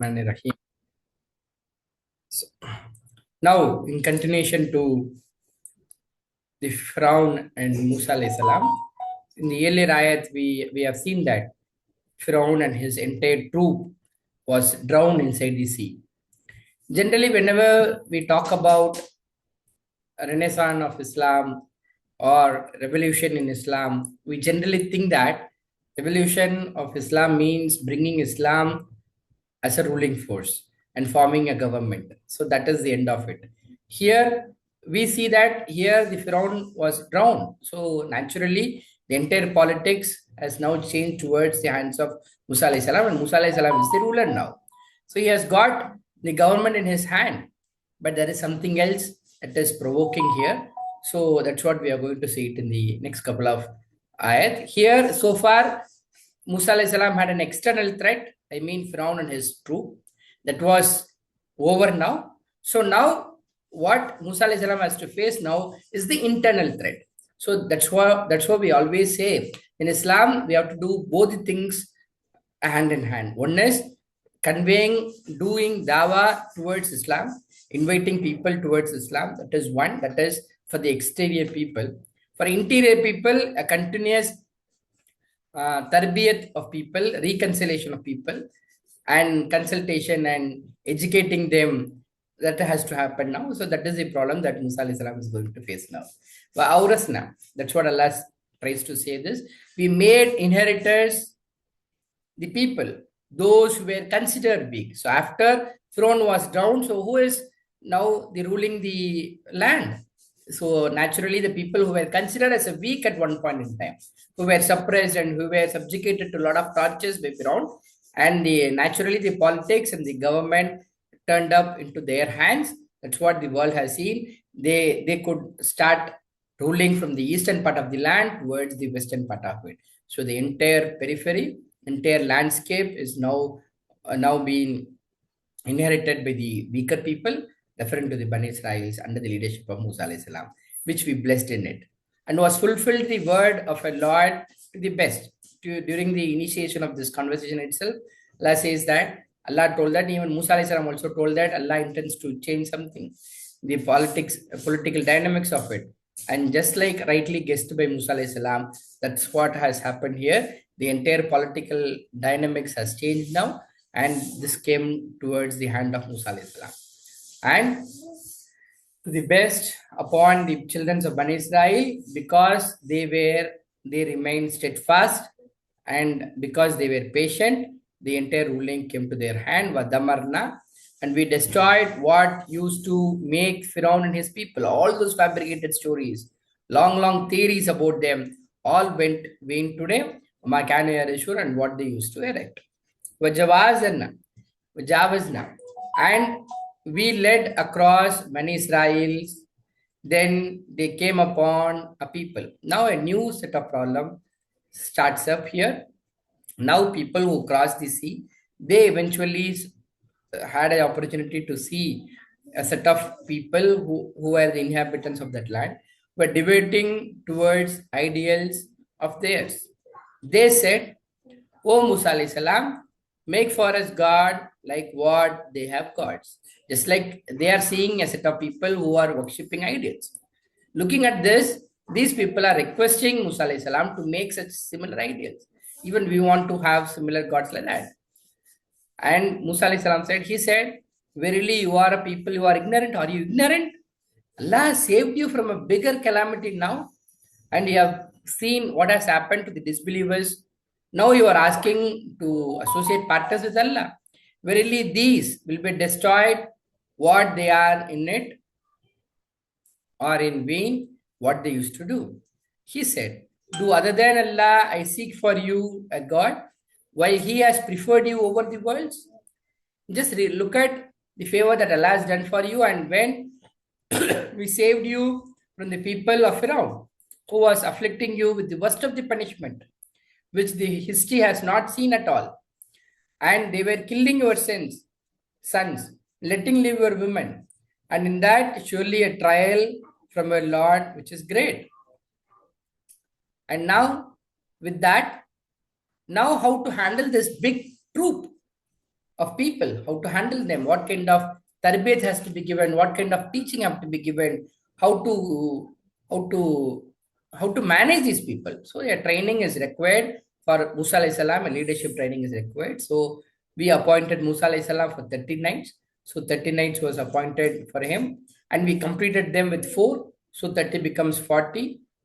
Rahim. So, now, in continuation to the Firaun and Musa alayhi salam, in the earlier ayat, we have seen that Firaun and his entire troop was drowned inside the sea. Generally, whenever we talk about a renaissance of Islam or revolution in Islam, we generally think that revolution of Islam means bringing Islam as a ruling force and forming a government. So that is the end of it. Here we see that here the Pharaoh was drowned. So naturally, the entire politics has now changed towards the hands of Musa alayhi salam, and Musa alayhi salam is the ruler now. So he has got the government in his hand, but there is something else that is provoking here. So that's what we are going to see it in the next couple of ayat. Here, so far, Musa alayhi salam had an external threat, I mean Firaun and his troop, that was over now. So now what Musa alayhi salam has to face now is the internal threat. So that's why we always say in Islam we have to do both the things hand in hand. One is conveying, doing dawa towards Islam, inviting people towards Islam. That is one. That is for the exterior people. For interior people, a continuous tarbiyat of people, reconciliation of people, and consultation and educating them, that has to happen now. So that is the problem that Musa alayhi salam is going to face now. Now, that's what Allah tries to say this. We made inheritors the people, those who were considered big. So after throne was down, so who is now the ruling the land? So naturally, the people who were considered as a weak at one point in time, who were suppressed and who were subjugated to a lot of tortures by Firaun, and naturally the politics and the government turned up into their hands. That's what the world has seen. They could start ruling from the eastern part of the land towards the western part of it. So the entire periphery, entire landscape is now being inherited by the weaker people, referring to the Bani Israels under the leadership of Musa alayhi salam, which we blessed in it, and was fulfilled the word of a Lord to the best. During the initiation of this conversation itself, Allah says that Allah told that, even Musa alayhi salam also told that Allah intends to change something, the political dynamics of it. And just like rightly guessed by Musa alayhi salam, that's what has happened here. The entire political dynamics has changed now, and this came towards the hand of Musa alayhi salam. And to the best upon the children of Bani Israel, because they remained steadfast, and because they were patient, the entire ruling came to their hand. Vadamarna, and we destroyed what used to make Firaun and his people. All those fabricated stories, long theories about them, all went vain today. And what they used to erect. Vajavazna, Vajavazna, and we led across Bani Israels. Then they came upon a people. Now a new set of problem starts up here. Now people who cross the sea, they eventually had an opportunity to see a set of people who were the inhabitants of that land were debating towards ideals of theirs. They said, O Musa alayhi salam, make for us God like what they have gods. Just like they are seeing a set of people who are worshipping idols. Looking at this, these people are requesting Musa alayhi salam to make such similar ideals. Even we want to have similar gods like that. And Musa alayhi salam said, he said, verily you are a people who are ignorant. Are you ignorant? Allah has saved you from a bigger calamity now, and you have seen what has happened to the disbelievers. Now you are asking to associate partners with Allah. Verily, these will be destroyed, what they are in it, or in vain, what they used to do. He said, do other than Allah, I seek for you a God, while He has preferred you over the worlds. Just look at the favor that Allah has done for you, and when we saved you from the people of Pharaoh, who was afflicting you with the worst of the punishment, which the history has not seen at all. And they were killing your sons, letting live your women. And in that, surely a trial from your Lord, which is great. And now, with that, now how to handle this big troop? of people, how to handle them, what kind of tarbiyat has to be given, what kind of teaching have to be given, how to how to how to manage these people. So a training is required for Musa alayhi salam, and leadership training is required. So we appointed Musa alayhi salam for 30 nights. So 30 nights was appointed for him, and we completed them with 4. So 30 becomes 40,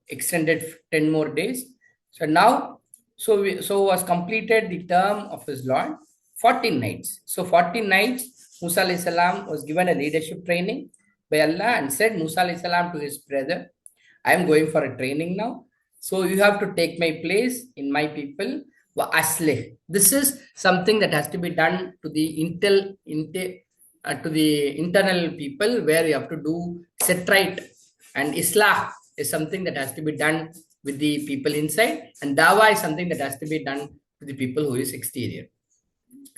extended 10 more days. So now, so was completed the term of his Lord, 14 nights. So 14 nights, Musa alayhi salam was given a leadership training by Allah and said Musa alayhi salam to his brother, I am going for a training now. So you have to take my place in my people. Asleh. This is something that has to be done to the to the internal people, where you have to do set right, and Islah is something that has to be done with the people inside, and Dawa is something that has to be done to the people who is exterior,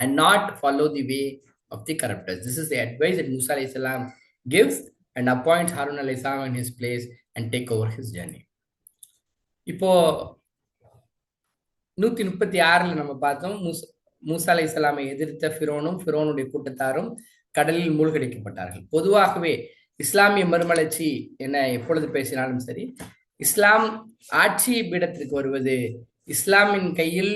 and not follow the way of the corruptors. This is the advice that Musa alayhi salam gives and appoints Harun alayhi salam in his place and take over his journey. இப்போ 136 நம்ம பார்த்தோம், மூசா அலைஹிஸ்ஸலாமை எதிர்த்த ஃபிரௌனும் ஃபிரௌனுடைய கூட்டத்தாரும் கடலில் மூழ்கடிக்கப்பட்டார்கள். பொதுவாகவே இஸ்லாமிய மறுமலர்ச்சி என எப்பொழுது பேசினாலும் சரி, இஸ்லாம் ஆட்சி பீடத்திற்கு வருவது, இஸ்லாமின் கையில்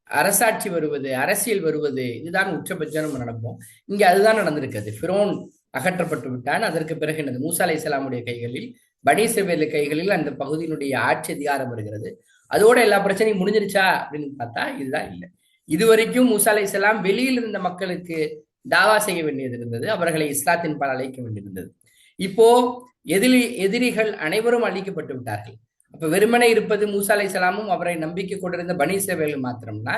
அரசாட்சி வருவது, அரசியல் வருவது, இதுதான் உச்சபட்சம் நம்ம நடப்போம். இங்க அதுதான் நடந்திருக்கிறது. ஃபிரௌன் அகற்றப்பட்டு விட்டான். அதற்கு பிறகு என்னது, மூசா அலைஹிஸ்ஸலாமுடைய கைகளில், பனி இஸ்ரவேல் கைகளில் அந்த பகுதியினுடைய ஆட்சி அதிகாரம் வருகிறது. அதோட எல்லா பிரச்சனையும் முடிஞ்சிருச்சா அப்படின்னு பார்த்தா இதுதான் இல்லை. இதுவரைக்கும் மூசா அலைஹிஸ்ஸலாம் வெளியில் இருந்த மக்களுக்கு தாவா செய்ய வேண்டியது இருந்தது, அவர்களை இஸ்லாத்தின் பால் அழைக்க வேண்டியிருந்தது. இப்போ எதிரிகள் அனைவரும் அழிக்கப்பட்டு விட்டார்கள். அப்ப வெறுமனே இருப்பது மூசா அலைஹிஸ்ஸலாமும் அவரை நம்பிக்கை கொண்டிருந்த பனி இஸ்ரவேல் மாத்திரம்னா,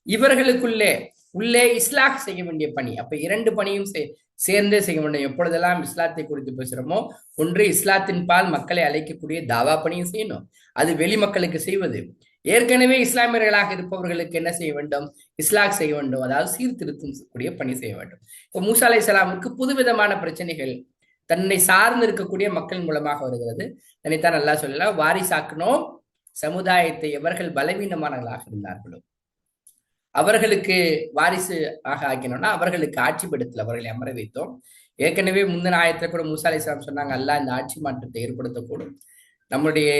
இவர்களுக்குள்ளே உள்ளே இஸ்லாஹ் செய்ய வேண்டிய பணி. அப்ப 2 பணியும் சேர்ந்தே செய்ய வேண்டும். எப்பொழுதெல்லாம் இஸ்லாத்தை குறித்து பேசுறோமோ, ஒன்று இஸ்லாத்தின் பால் மக்களை அழைக்கக்கூடிய தாவா பணியும் செய்யணும், அது வெளி மக்களுக்கு செய்வது. ஏற்கனவே இஸ்லாமியர்களாக இருப்பவர்களுக்கு என்ன செய்ய வேண்டும், இஸ்லாக் செய்ய வேண்டும், அதாவது சீர்திருத்தக்கூடிய பணி செய்ய வேண்டும். இப்போ மூசா அலைஹிஸ்ஸலாமுக்கு புதுவிதமான பிரச்சனைகள் தன்னை சார்ந்து இருக்கக்கூடிய மக்கள் மூலமாக வருகிறது. தன்னைத்தான் நல்லா சொல்லலாம், வாரிசாக்கணும் சமுதாயத்தை எவர்கள் பலவீனமானவர்களாக இருந்தார்களோ அவர்களுக்கு வாரிசு ஆக்கினோம்னா அவர்களுக்கு ஆட்சி பீடத்தில் அவர்களை அமர வைத்தோம். ஏற்கனவே முந்தின ஆயத்துல கூட மூசா அலைஹிஸ்ஸலாம் சொன்னாங்க, அல்லாஹ் இந்த ஆட்சி மாற்றத்தை ஏற்படுத்தக்கூடும், நம்முடைய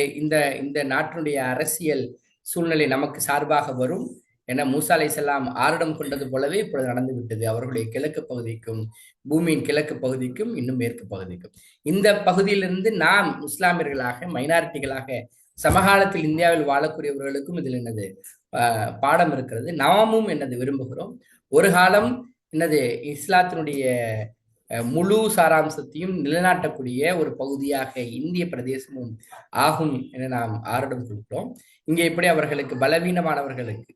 இந்த நாட்டினுடைய அரசியல் சூழ்நிலை நமக்கு சார்பாக வரும் என மூசா அலைஹிஸ்ஸலாம் ஆருடம் கொண்டது போலவே இப்பொழுது நடந்து விட்டது. அவர்களுடைய கிழக்கு பகுதிக்கும், பூமியின் கிழக்கு பகுதிக்கும், இன்னும் மேற்கு பகுதிக்கும், இந்த பகுதியிலிருந்து நாம் இஸ்லாமியர்களாக, மைனாரிட்டிகளாக, சமகாலத்தில் இந்தியாவில் வாழக்கூடியவர்களுக்கும் இதில் என்னது பாடம் இருக்கிறது. நாமும் என்னது விரும்புகிறோம், ஒரு காலம் என்னது இஸ்லாத்தினுடைய முழு சாராம்சத்தையும் நிலைநாட்டக்கூடிய ஒரு பகுதியாக இந்திய பிரதேசமும் ஆகும் என நாம் ஆருடம் கொடுக்கிறோம். இங்கே எப்படி அவர்களுக்கு பலவீனமானவர்களுக்கு,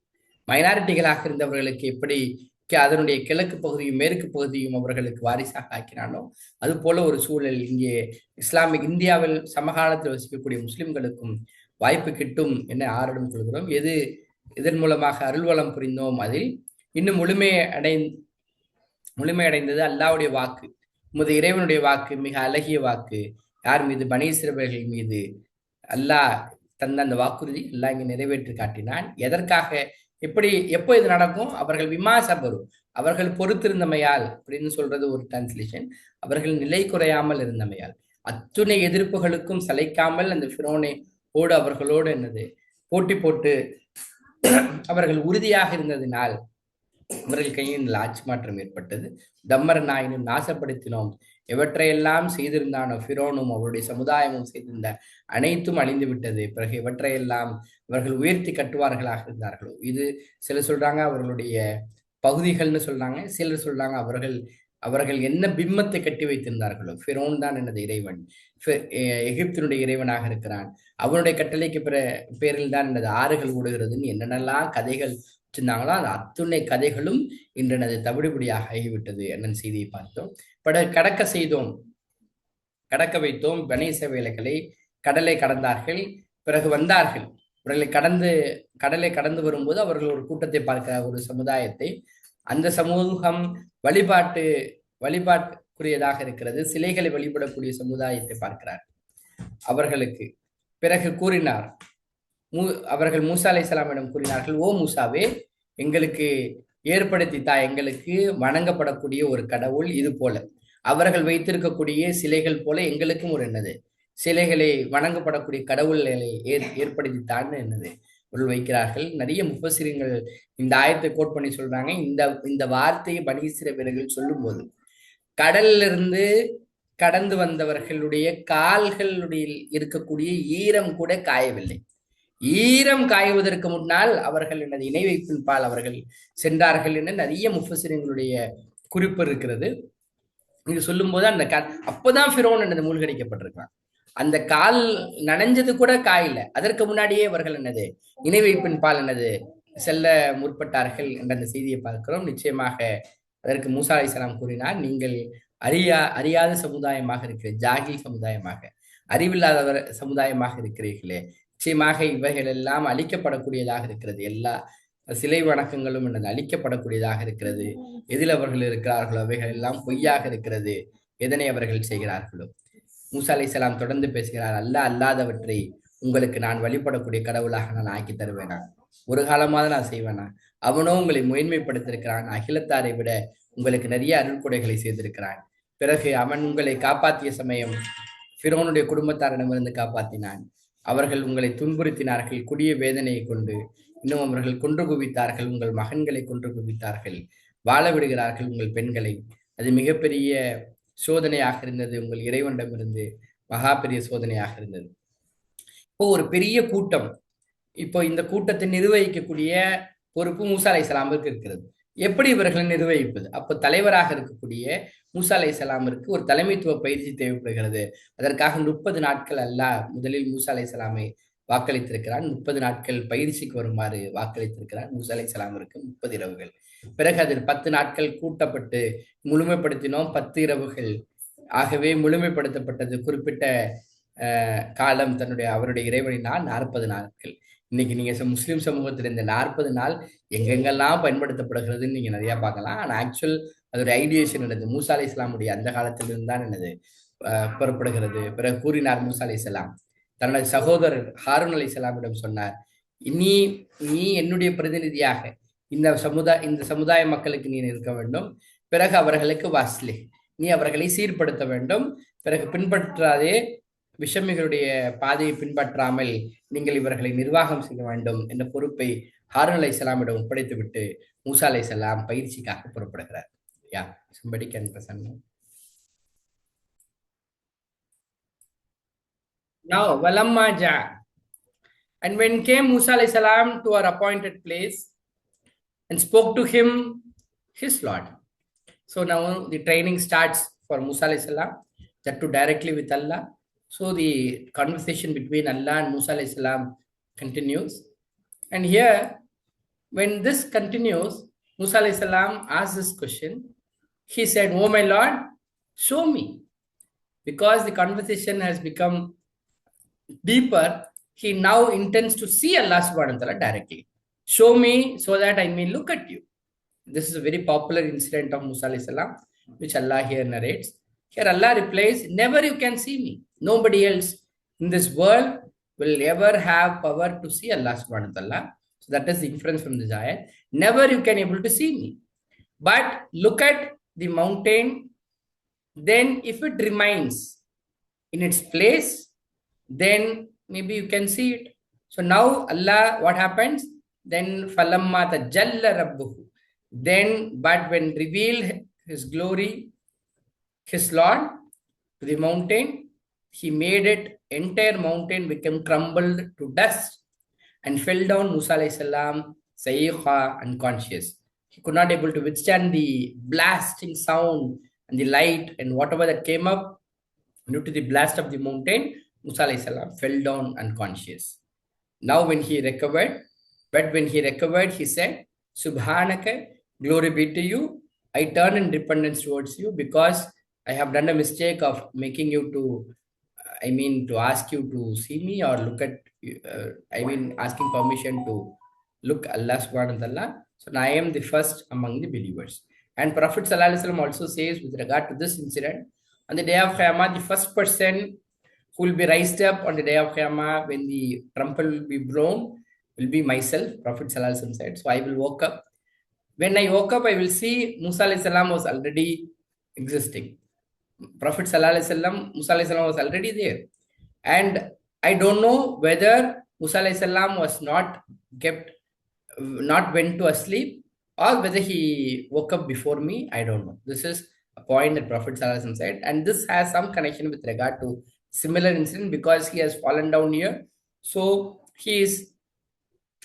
மைனாரிட்டிகளாக இருந்தவர்களுக்கு எப்படி அதனுடைய கிழக்கு பகுதியும் மேற்கு பகுதியும் அவர்களுக்கு வாரிசாக ஆக்கினானோ, அது போல ஒரு சூழல் இங்கே இஸ்லாமிக் இந்தியாவில் சமகாலத்தில் வசிக்கக்கூடிய முஸ்லிம்களுக்கும் வாய்ப்பு கிட்டும் என ஆருடம் கொள்கிறோம். இதன் மூலமாக அருள்வளம் புரிந்தோம். அதில் இன்னும் முழுமையடைந்தது அல்லாஹ்வுடைய வாக்கு, உமது இறைவனுடைய வாக்கு, மிக அழகிய வாக்கு. யார் மீது? பனி இஸ்ரவேல் மீது அல்லாஹ் தந்த அந்த வாக்குறுதி அல்லாஹ் இங்கே நிறைவேற்றி காட்டினான். எதற்காக, எப்போ இது நடக்கும்? அவர்கள் விமாசபரு, அவர்கள் பொறுத்திருந்தமையால் அப்படின்னு சொல்றது ஒரு டிரான்ஸ்லேஷன். அவர்கள் நிலை குறையாமல் இருந்தமையால், அத்துணை எதிர்ப்புகளுக்கும் சளைக்காமல் அந்த ஃபிரௌனோடு அவர்களோடு என்னது போட்டி போட்டு அவர்கள் உறுதியாக இருந்ததினால் அவர்கள் கையில் ஆட்சி மாற்றம் ஏற்பட்டது. தம்மர் நாயினும் நாசப்படுத்தினோம், எவற்றையெல்லாம் செய்திருந்தானோ ஃபிரௌனும் அவருடைய சமுதாயமும் செய்திருந்த அனைத்தும் அழிந்து விட்டது. பிறகு எவற்றையெல்லாம் அவர்கள் உயர்த்தி கட்டுவார்களாக இருந்தார்களோ, இது சிலர் சொல்றாங்க அவர்களுடைய பகுதிகள்னு சொல்றாங்க, சிலர் சொல்றாங்க அவர்கள் என்ன பிம்பத்தை கட்டி வைத்திருந்தார்களோ, ஃபிரௌன் தான் எனது இறைவன், எகிப்தினுடைய இறைவனாக இருக்கிறான், அவனுடைய கட்டளைக்கு பேரில் தான் எனது ஆறுகள் ஓடுகிறதுன்னு என்னென்னலாம் கதைகள் வச்சிருந்தாங்களோ அந்த அத்துணை கதைகளும் இன்றனது தவிடுபடியாக ஆகிவிட்டது என்னும் செய்தியை பார்த்தோம். கடக்க வைத்தோம். பனி இஸ்ரவேலர்களை கடலை கடந்தார்கள். பிறகு வந்தார்கள். கடலை கடந்து வரும்போது அவர்கள் ஒரு கூட்டத்தை பார்க்கிற ஒரு சமுதாயத்தை, அந்த சமூகம் வழிபாட்டுக்குரியதாக இருக்கிறது, சிலைகளை வழிபடக்கூடிய சமுதாயத்தை பார்க்கிறார். அவர்களுக்கு பிறகு கூறினார், அவர்கள் மூசா அலைஹிஸ்ஸலாமிடம் கூறினார்கள், ஓ மூசாவே, எங்களுக்கு ஏற்படுத்தித்தா எங்களுக்கு வணங்கப்படக்கூடிய ஒரு கடவுள் இது போல. அவர்கள் வைத்திருக்கக்கூடிய சிலைகள் போல எங்களுக்கும் ஒரு என்னது சிலைகளை வணங்கப்படக்கூடிய கடவுள்களை ஏற்படுத்தித்தான்னு என்னது பொருள் வைக்கிறார்கள். நிறைய முஃபஸிரின்கள் இந்த ஆயத்தை கோட் பண்ணி சொல்றாங்க. இந்த இந்த வார்த்தையை பனி இஸ்ரவேலர்கள் சொல்லும்போது கடல்ல இருந்து கடந்து வந்தவர்களுடைய கால்களுடைய இருக்கக்கூடிய ஈரம் கூட காயவில்லை. ஈரம் காய்வதற்கு முன்னால் அவர்கள் எனது இணை வைப்பின் பால் அவர்கள் சென்றார்கள் என்று நிறைய முஃபஸிரின்களுடைய குறிப்பு இருக்கிறது. இது சொல்லும் போது அந்த அப்போதான் ஃபிரௌன் என்னது மூழ்கடிக்கப்பட்டிருக்கான். அந்த கால் நனைஞ்சது கூட காயில. அதற்கு முன்னாடியே அவர்கள் என்னது இணை வைப்பின் பால் என்னது செல்ல முற்பட்டார்கள் என்ற அந்த செய்தியை பார்க்கிறோம். நிச்சயமாக அதற்கு மூசா அலைஹிஸ்ஸலாம் கூறினார், நீங்கள் அறியாத சமுதாயமாக இருக்கிற ஜாகில் சமுதாயமாக, அறிவில்லாதவர் சமுதாயமாக இருக்கிறீர்களே, நிச்சயமாக இவைகள் எல்லாம் அழிக்கப்படக்கூடியதாக இருக்கிறது. எல்லா சிலை வணக்கங்களும் என்னது அழிக்கப்படக்கூடியதாக இருக்கிறது. எதில் அவர்கள் இருக்கிறார்களோ அவைகள் எல்லாம் பொய்யாக இருக்கிறது. எதனை அவர்கள் செய்கிறார்களோ. மூசா அலைஹிஸ்ஸலாம் தொடர்ந்து பேசுகிறார், அல்லாதவற்றை உங்களுக்கு நான் வழிபடக்கூடிய கடவுளாக நான் ஆக்கி தருவேனா? ஒரு காலமாவது நான் செய்வேனா? அவனோ உங்களை முதன்மைப்படுத்திருக்கிறான். அகிலத்தாரை விட உங்களுக்கு நிறைய அருள்கொடைகளை செய்திருக்கிறான். பிறகு அவன் உங்களை காப்பாற்றிய சமயம் ஃபிரௌனுடைய குடும்பத்தாரிடமிருந்து காப்பாற்றினான். அவர்கள் உங்களை துன்புறுத்தினார்கள் கொடிய வேதனையை கொண்டு. இன்னும் அவர்கள் கொன்று குவித்தார்கள், உங்கள் மகன்களை கொன்று குவித்தார்கள், வாழ விடுகிறார்கள் உங்கள் பெண்களை. அது மிகப்பெரிய சோதனையாக இருந்தது. உங்கள் இறைவனிடமிருந்து மகா பெரிய சோதனையாக இருந்தது. இப்போ ஒரு பெரிய கூட்டம், இப்போ இந்த கூட்டத்தை நிர்வகிக்கக்கூடிய பொறுப்பு மூசா அலைஹிஸ்ஸலாமுக்கு இருக்கிறது. எப்படி இவர்களை நிர்வகிப்பது? அப்போ தலைவராக இருக்கக்கூடிய மூசா அலைஹிஸ்ஸலாமிற்கு ஒரு தலைமைத்துவ பயிற்சி தேவைப்படுகிறது. அதற்காக 30 நாட்கள் அல்லாஹ் முதலில் மூசா அலைஹிஸ்ஸலாமை வாக்களித்திருக்கிறான். 30 நாட்கள் பயிற்சிக்கு வருமாறு வாக்களித்திருக்கிறான். மூசா அலைஹிஸ்ஸலாமிற்கு 30 இரவுகள். பிறகு அதில் 10 நாட்கள் கூட்டப்பட்டு முழுமைப்படுத்தினோம். 10 இரவுகள் ஆகவே முழுமைப்படுத்தப்பட்டது. குறிப்பிட்ட காலம் தன்னுடைய அவருடைய இறைவனினால் 40 நாட்கள். இன்னைக்கு நீங்க முஸ்லிம் சமூகத்தில் இந்த 40 நாள் எங்கெங்கெல்லாம் பயன்படுத்தப்படுகிறதுன்னு நீங்க நிறைய பார்க்கலாம். ஆனா ஆக்சுவல் அதோட ஐடியேஷன் என்னது மூசா அலைஹிஸ்ஸலாமுடைய அந்த காலத்திலிருந்து தான் என்னது புறப்படுகிறது. பிறகு கூறினார் மூசா அலைஹிஸ்ஸலாம் தன்னுடைய சகோதரர் ஹாரூன் அலைஹிஸ்ஸலாமிடம் சொன்னார், நீ என்னுடைய பிரதிநிதியாக இந்த சமுதாய மக்களுக்கு நீ இருக்க வேண்டும். பிறகு அவர்களுக்கு வாஸ்லி, நீ அவர்களை சீர்படுத்த வேண்டும். பிறகு பின்பற்றாதே விஷமிகளுடைய பாதையை பின்பற்றாமல் நீங்கள் இவர்களை நிர்வாகம் செய்ய வேண்டும் என்ற பொறுப்பை ஹாரூன் அலைஹிஸ்ஸலாமிடம் ஒப்படைத்துவிட்டு மூசா அலைஹிஸ்ஸலாம் பயிற்சிக்காக புறப்படுகிறார். யா somebody can present now. Now walamma ja, and when came Musa alayhi to our appointed place and spoke to him his Lord. So now the training starts for Musa alayhi that to directly with Allah. So the conversation between Allah and Musa alayhi continues. And here, when this continues, Musa alayhi asked this question. He said, "Oh my Lord, show me." Because the conversation has become deeper, he now intends to see Allah subhanahu wa ta'ala directly. Show me so that I may look at you. This is a very popular incident of Musa alayhi salam, which Allah here narrates. Here Allah replies, never you can see me. Nobody else in this world will ever have power to see Allah subhanahu wa ta'ala. So that is the inference from this ayat. Never you can able to see me. But look at the mountain, then if it remains in its place, then maybe you can see it. So now Allah, what happens? Then falamma tajalla rabbuhu. Then, but when revealed his glory, his Lord, to the mountain, he made it, entire mountain became crumbled to dust and fell down. Musa alayhi salam, sayyiqa, unconscious. He could not able to withstand the blasting sound and the light and whatever that came up due to the blast of the mountain. Musa alayhi salam fell down unconscious. Now when he recovered, he said, Subhanaka, glory be to you. I turn in repentance towards you because I have done a mistake of making you to ask you to see me or look at, asking permission to look Allah subhanahu wa ta'ala. So now I am the first among the believers. And Prophet sallallahu alaihi wasallam also says with regard to this incident, on the day of Qiyamah, the first person who will be raised up on the day of Qiyamah when the trumpet will be blown will be myself, Prophet sallallahu alaihi wasallam said. So I will walk up When I woke up, I will see Musa alayhi salam was already existing. Prophet sallallahu alaihi wasallam, Musa alayhi salam was already there. And I don't know whether Musa alayhi salam was not kept, not went to asleep, or whether he woke up before me. I don't know. This is a point that Prophet sallallahu alaihi wasallam said. And this has some connection with regard to similar incident because he has fallen down here. So he is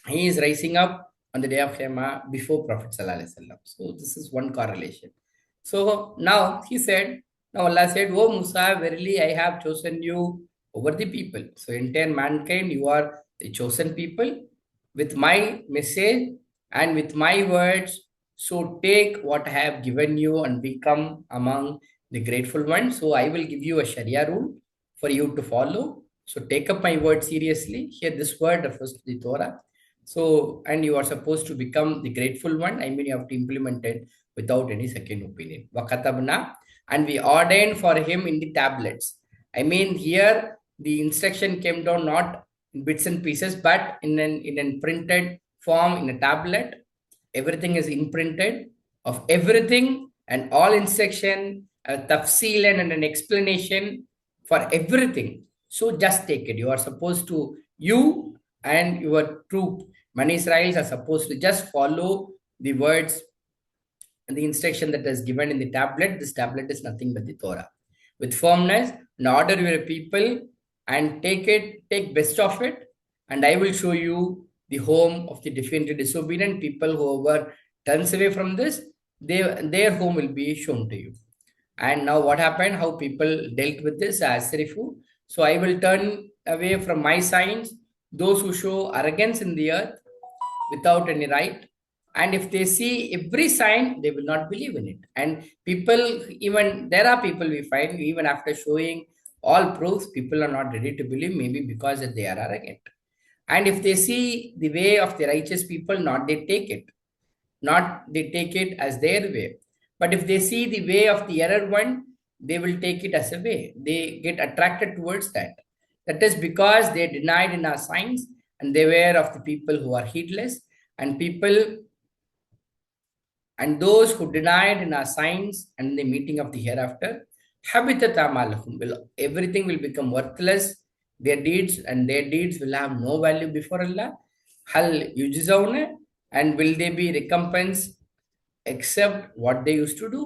rising up on the day of Qiyamah before Prophet Sallallahu Alaihi Wasallam. So this is one correlation. So now he said, now Allah said, "O Musa, verily I have chosen you over the people. So entire mankind, you are the chosen people with my message and with my words. So take what I have given you and become among the grateful ones. So I will give you a Sharia rule for you to follow. So take up my word seriously. Here, this word refers to the Torah. So, and you are supposed to become the grateful one. I mean, you have to implement it without any second opinion. Wakatabna, and we ordained for him in the tablets. I mean, here the instruction came down not in bits and pieces, but in an printed form in a tablet. Everything is imprinted of everything and all instruction, a tafsil and an explanation for everything. So just take it. You are supposed to, you and your troop, Bani Israelis are supposed to just follow the words and the instruction that is given in the tablet. This tablet is nothing but the Torah. With firmness, and order your people and take best of it, and I will show you the home of the defiant and disobedient people. Whoever turns away from this, their home will be shown to you. And now what happened, how people dealt with this as Sarifu. So I will turn away from my signs those who show arrogance in the earth without any right. And if they see every sign, they will not believe in it. And people, even there are people we find, even after showing all proofs, people are not ready to believe, maybe because they are arrogant. And if they see the way of the righteous people, not they take it as their way. But if they see the way of the error one, they will take it as a way. They get attracted towards that. That is because they denied in our signs and they were of the people who are heedless, and people and those who denied in our signs and the meeting of the hereafter, habitat amalahum, will everything will become worthless. Their deeds will have no value before Allah. Hal yujzauna, and will they be recompensed except what they used to do?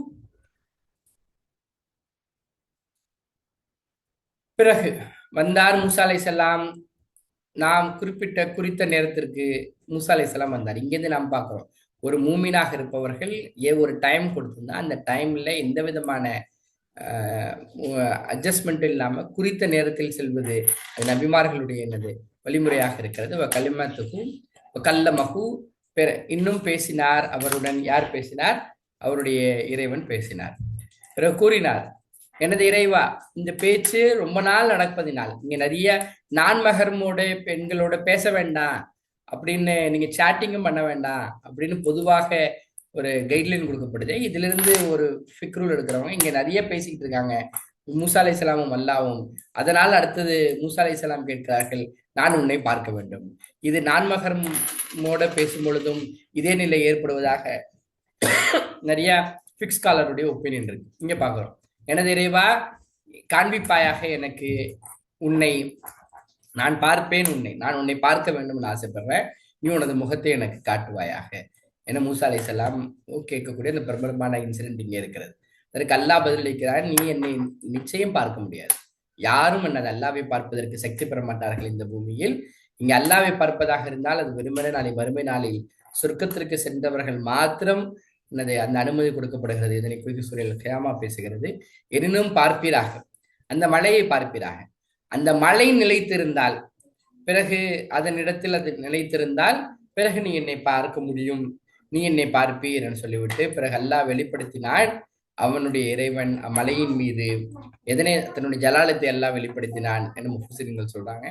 பிறகு வந்தார் மூசா அலைஹிஸ்ஸலாம். நாம் குறித்த நேரத்திற்கு மூசா அலைஹிஸ்ஸலாம் வந்தார். இங்கேருந்து நாம் பார்க்கிறோம், ஒரு மூமினாக இருப்பவர்கள் ஒரு டைம் கொடுத்திருந்தா அந்த டைம்ல எந்த விதமான அட்ஜஸ்ட்மெண்ட் இல்லாம குறித்த நேரத்தில் செல்வது அது நபிமார்களுடைய என்னது வழிமுறையாக இருக்கிறது. கலிமத்துக்கும் கல்லமகு இன்னும் பேசினார் அவருடன். யார் பேசினார்? அவருடைய இறைவன் பேசினார். பிறகு கூறினார், எனது இறைவா, இந்த பேச்சு ரொம்ப நாள் நடப்பதினால் இங்க நிறைய நான்மகர்மோட பெண்களோட பேச வேண்டாம் அப்படின்னு, நீங்க சேட்டிங்கும் பண்ண வேண்டாம் அப்படின்னு பொதுவாக ஒரு கைட்லைன் கொடுக்கப்படுது. இதுல இருந்து ஒரு ஃபிக்ரூல் எடுக்கிறவங்க இங்க நிறைய பேசிக்கிட்டு இருக்காங்க மூசா அலைஹிஸ்ஸலாமும் அல்லாவும். அதனால் அடுத்தது மூசா அலைஹிஸ்ஸலாம் கேட்கிறார்கள், நான் உன்னை பார்க்க வேண்டும். இது நான்மகர்மோட பேசும் பொழுதும் இதே நிலை ஏற்படுவதாக நிறைய ஃபிக்ஸ் ஸ்காலருடைய ஒப்பீனியன் இருக்கு. இங்க பாக்குறோம், எனது இறைவா, காண்பிப்பாயாக எனக்கு உன்னை, நான் பார்ப்பேன் உன்னை, நான் உன்னை பார்க்க வேண்டும் ஆசைப்படுறேன், நீ உனது முகத்தை எனக்கு காட்டுவாயாக என மூசா அலைஹிஸ்ஸலாம் கேட்கக்கூடிய அந்த பிரபலமான இன்சிடென்ட் இங்கே இருக்கிறது. அதற்கு அல்லாஹ் பதிலளிக்கிறார், நீ என்னை நிச்சயம் பார்க்க முடியாது. யாரும் என்னது அல்லாவை பார்ப்பதற்கு சக்தி பெற மாட்டார்கள் இந்த பூமியில். இங்க அல்லாவை பார்ப்பதாக இருந்தால் அது வெறுமனே நாளை மறுமை நாளில் சொர்க்கத்திற்கு சென்றவர்கள் மாத்திரம் என்னது அந்த அனுமதி கொடுக்கப்படுகிறது. இதனை குறித்து சூழல் கியாமா பேசுகிறது. எனினும் பார்ப்பீராக, அந்த மலையை பார்ப்பீராக. அந்த மலை நிலைத்திருந்தால் பிறகு அதனிடத்தில் அது நிலைத்திருந்தால் பிறகு நீ என்னை பார்க்க முடியும், நீ என்னை பார்ப்பீர் என்று சொல்லிவிட்டு பிறகு அல்லாஹ் வெளிப்படுத்தினான். அவனுடைய இறைவன் மலையின் மீது எதனை தன்னுடைய ஜலாலத்தை எல்லாம் வெளிப்படுத்தினான் என்று முஃபஸிர்கள் சொல்றாங்க.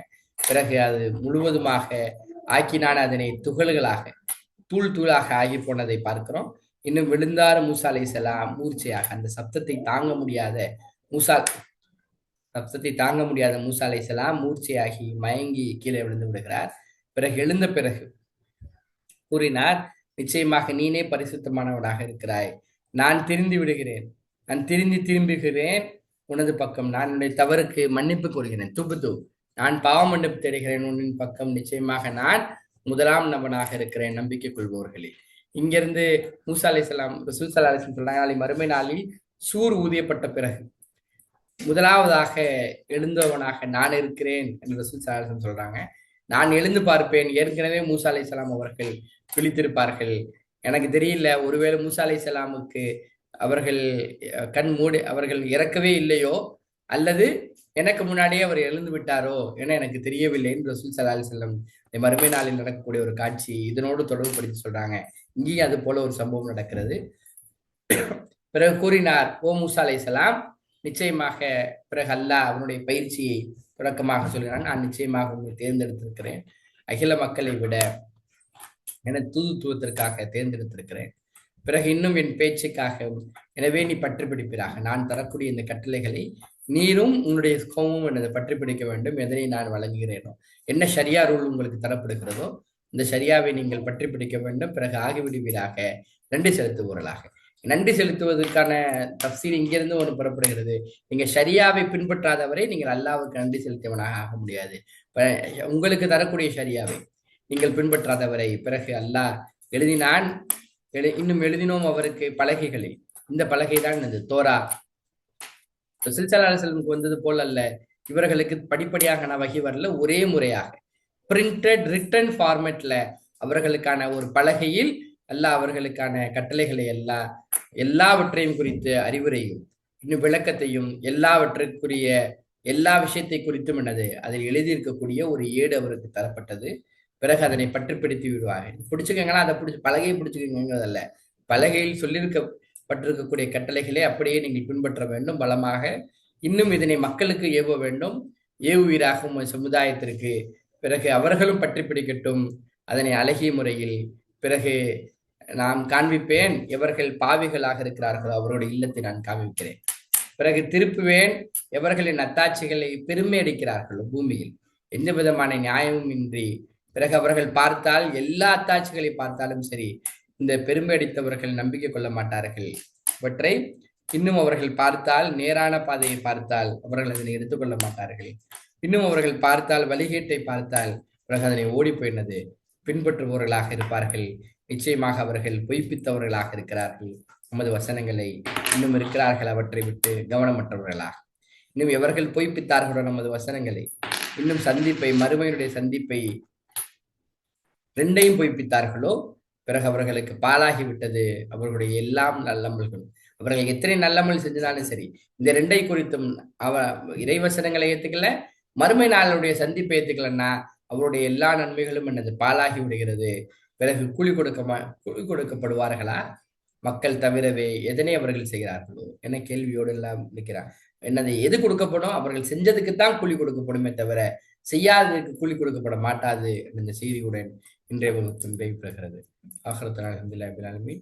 பிறகு அது முழுவதுமாக ஆக்கினான், அதனை துகள்களாக தூளாக ஆகி போனதை பார்க்கிறோம். இன்னும் விழுந்தார் மூசா அலைஹிஸ்ஸலாம் மூர்ச்சையாக. அந்த சப்தத்தை தாங்க முடியாத மூசா அலைஹிஸ்ஸலாம் மூர்ச்சையாகி மயங்கி கீழே விழுந்து விடுகிறார். பிறகு எழுந்த பிறகு கூறினார், நிச்சயமாக நீனே பரிசுத்தமானவனாக இருக்கிறாய். நான் திருந்தி விடுகிறேன். நான் திரும்புகிறேன் உனது பக்கம். நான் என்னுடைய தவறுக்கு மன்னிப்பு கோருகிறேன். துபுது, நான் பாவ மன்னிப்பு தேடுகிறேன் உன்னின் பக்கம். நிச்சயமாக நான் முதலாம் நபனாக இருக்கிறேன் நம்பிக்கை கொள்பவர்களே. இங்கிருந்து மூசா அலைஹிஸ்ஸலாம், ரசூல் ஸல்லல்லாஹு அலைஹி வஸல்லம் சொல்றாங்க, நாளை மறுமை நாளில் சூர் ஊதியப்பட்ட பிறகு முதலாவதாக எழுந்தவனாக நான் இருக்கிறேன் என்று ரசூல் ஸல்லல்லாஹு அலைஹி வஸல்லம் சொல்றாங்க. நான் எழுந்து பார்ப்பேன். ஏற்கனவே மூசா அலைஹிஸ்ஸலாம் அவர்கள் விழித்திருப்பார்கள். எனக்கு தெரியல, ஒருவேளை மூசா அலைஹிஸ்ஸலாமுக்கு அவர்கள் கண் மூடி அவர்கள் இறக்கவே இல்லையோ, அல்லது எனக்கு முன்னாடியே அவர் எழுந்து விட்டாரோ என எனக்கு தெரியவில்லை என்று ரசூல் ஸல்லல்லாஹு அலைஹி வஸல்லம் மறுமை நாளில் நடக்கக்கூடிய ஒரு காட்சி இதனோடு தொடர்புபடுத்தி சொல்றாங்க. இங்கேயும் அது போல ஒரு சம்பவம் நடக்கிறது. பிறகு கூறினார், ஓ மூசா அலைஹிஸ்ஸலாம், நிச்சயமாக பிறகு அல்லாஹ் அவனுடைய பயிற்சியை தொடக்கமாக சொல்கிறான், நான் நிச்சயமாக உன்னை தேர்ந்தெடுத்திருக்கிறேன், அகில மக்களை விட என தூதுத்துவத்திற்காக தேர்ந்தெடுத்திருக்கிறேன். பிறகு இன்னும் என் பேச்சுக்காக, எனவே நீ பற்றி பிடிப்பிறாக. நான் தரக்கூடிய இந்த கட்டளைகளை நீரும் உன்னுடைய கோமும் எனது பற்றி பிடிக்க வேண்டும். எதனை நான் வழங்குகிறேனோ, என்ன ஷரியா ரூல் உங்களுக்கு தரப்படுகிறதோ இந்த ஷரியாவை நீங்கள் பற்றி பிடிக்க வேண்டும். பிறகு ஆகிவிடுவீராக, நன்றி செலுத்துவோர்களாக. நன்றி செலுத்துவதற்கான தப்சீர் இங்கிருந்து ஒன்று புறப்படுகிறது. நீங்க ஷரியாவை பின்பற்றாதவரை நீங்கள் அல்லாவுக்கு நன்றி செலுத்தியவனாக ஆக முடியாது. உங்களுக்கு தரக்கூடிய ஷரியாவை நீங்கள் பின்பற்றாதவரை. பிறகு அல்லாஹ் எழுதினான், இன்னும் எழுதினோம் அவருக்கு பலகைகளை. இந்த பலகை தான் இந்த தோரா. ரசூல் ஸல்லல்லாஹு அலைஹி வஸல்லம் வந்தது போல் அல்ல, இவர்களுக்கு படிப்படியாக வகி வரல, ஒரே முறையாக பிரிண்டட் ரிட்டன் ஃபார்மேட்ல அவர்களுக்கான ஒரு பலகையில் அல்லாஹ் அவர்களுக்கான கட்டளைகளை எல்லாவற்றையும் குறித்து அறிவுரையும் இன்னும் விளக்கத்தையும் எல்லாவற்றுக்குரிய எல்லா விஷயத்தை குறித்தும் என்னது அதில் எழுதியிருக்கக்கூடிய ஒரு ஏடு அவருக்கு தரப்பட்டது. பிறகு அதனை பற்றி பிடித்து விடுவாங்க. பிடிச்சுக்கங்களா, அதை பிடிச்சி பலகையை பிடிச்சுக்கங்கிறதல்ல, பலகையில் சொல்லியிருக்கப்பட்டிருக்கக்கூடிய கட்டளைகளை அப்படியே நீங்கள் பின்பற்ற வேண்டும் பலமாக. இன்னும் இதனை மக்களுக்கு ஏவ வேண்டும், ஏவுவீராகும் சமுதாயத்திற்கு. பிறகு அவர்களும் பற்றி பிடிக்கட்டும் அதனை அழகிய முறையில். பிறகு நான் காண்பிப்பேன், எவர்கள் பாவிகளாக இருக்கிறார்களோ அவருடைய இல்லத்தை நான் காண்பிக்கிறேன். பிறகு திருப்புவேன், எவர்களின் அத்தாட்சிகளை பெருமை அடிக்கிறார்களோ பூமியில் எந்த விதமான நியாயமும் இன்றி. பிறகு அவர்கள் பார்த்தால், எல்லா அத்தாட்சிகளை பார்த்தாலும் சரி, இந்த பெருமை அடித்தவர்கள் நம்பிக்கை கொள்ள மாட்டார்கள். இவற்றை இன்னும் அவர்கள் பார்த்தால், நேரான பாதையை பார்த்தால் அவர்கள் அதனை எடுத்துக்கொள்ள மாட்டார்கள். இன்னும் அவர்கள் பார்த்தால், வழிகேட்டை பார்த்தால் பிறகு அதனை ஓடி போயினது பின்பற்றுபவர்களாக இருப்பார்கள். நிச்சயமாக அவர்கள் பொய்ப்பித்தவர்களாக இருக்கிறார்கள். நமது வசனங்களை இன்னும் இருக்கிறார்கள் அவற்றை விட்டு கவனமற்றவர்களாக. இன்னும் எவர்கள் பொய்ப்பித்தார்களோ நமது வசனங்களை, இன்னும் சந்திப்பை, மறுமையினுடைய சந்திப்பை ரெண்டையும் பொய்ப்பித்தார்களோ பிறகு அவர்களுக்கு பாலாகிவிட்டது அவர்களுடைய எல்லாம் நல்லமல்களும். அவர்கள் எத்தனை நல்லமல் செஞ்சதாலும் சரி, இந்த ரெண்டை குறித்தும் இறைவசனங்களை ஏத்துக்கல, மறுமை நாளுடைய சந்திப்பை ஏத்துக்கலன்னா அவருடைய எல்லா நன்மைகளும் என்னது பாலாகி விடுகிறது. பிறகு கூலி கொடுக்கப்படுவார்களா மக்கள் தவிரவே எதனை அவர்கள் செய்கிறார்களோ என கேள்வியோடு எல்லாம் இருக்கிறார். என்னது எது கொடுக்கப்படும், அவர்கள் செஞ்சதுக்குத்தான் கூலி கொடுக்கப்படுமே தவிர செய்யாததுக்கு கூலி கொடுக்கப்பட மாட்டாது என்ற செய்தியுடன் இன்றைய வகுப்பு நிறைவு பெறுகிறது. ஆஹிரத்துல் அல்ஹம்துலில்லாஹி ரப்பில் ஆலமீன்.